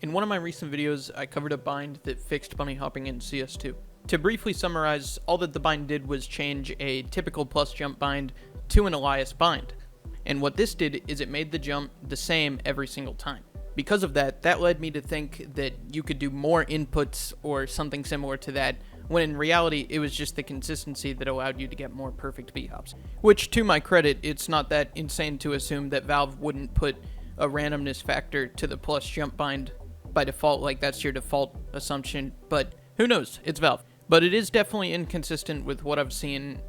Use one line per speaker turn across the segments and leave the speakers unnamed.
In one of my recent videos, I covered a bind that fixed bunny hopping in CS2. To briefly summarize, all that the bind did was change a typical plus jump bind to an alias bind. And what this did is it made the jump the same every single time. Because of that, that led me to think that you could do more inputs or something similar to that, when in reality, it was just the consistency that allowed you to get more perfect bhops. Which, to my credit, it's not that insane to assume that Valve wouldn't put a randomness factor to the plus jump bind by default, like that's your default assumption, but who knows, it's Valve. But it is definitely inconsistent with what I've seen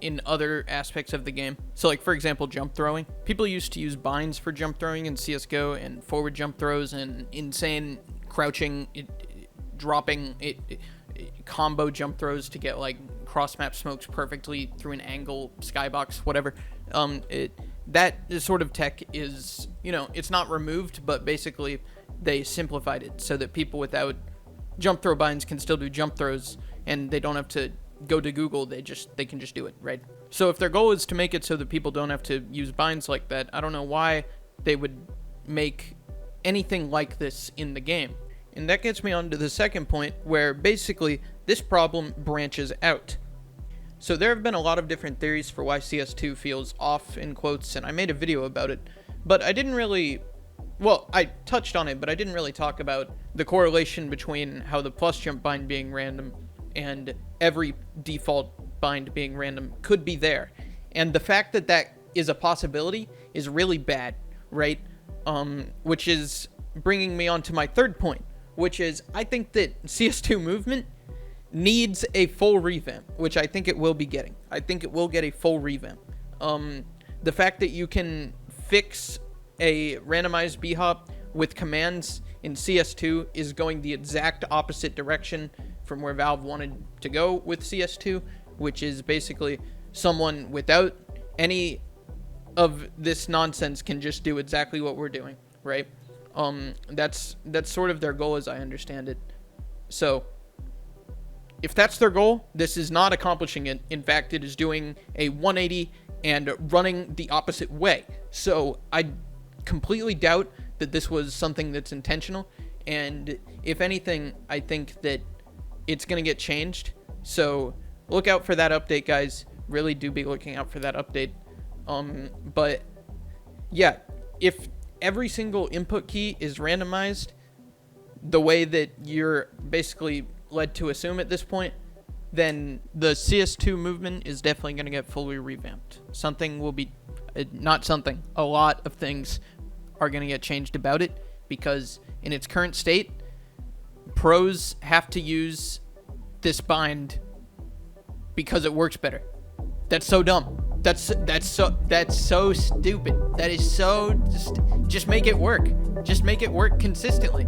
in other aspects of the game. So like, for example, jump throwing. People used to use binds for jump throwing in CSGO, and forward jump throws, and insane crouching, dropping, combo jump throws to get like cross-map smokes perfectly through an angle, skybox, whatever. That sort of tech is, it's not removed, but basically they simplified it so that people without jump throw binds can still do jump throws, and they don't have to go to Google, they can just do it, right? So if their goal is to make it so that people don't have to use binds like that, I don't know why they would make anything like this in the game. And that gets me on to the second point, where basically this problem branches out. So there have been a lot of different theories for why CS2 feels off, in quotes, and I made a video about it, but I didn't really, well, I touched on it, but I didn't really talk about the correlation between how the plus jump bind being random and every default bind being random could be there. And the fact that that is a possibility is really bad, right? Which is bringing me on to my third point, which is I think that CS2 Movement needs a full revamp, which I think it will be getting. I think it will get a full revamp. The fact that you can fix a randomized bhop with commands in CS2 is going the exact opposite direction from where Valve wanted to go with CS2, which is basically someone without any of this nonsense can just do exactly what we're doing, right? That's sort of their goal as I understand it. So if that's their goal, this is not accomplishing it. In fact, it is doing a 180 and running the opposite way. So I completely doubt that this was something that's intentional. And if anything, I think that it's going to get changed. So look out for that update, guys. Really do be looking out for that update. But yeah, if every single input key is randomized the way that you're basically led to assume at this point, then the CS2 movement is definitely going to get fully revamped. Something will be, a lot of things are going to get changed about it, because in its current state, pros have to use this bind because it works better. That's so dumb. That's so stupid. That is so, just make it work. Just make it work consistently.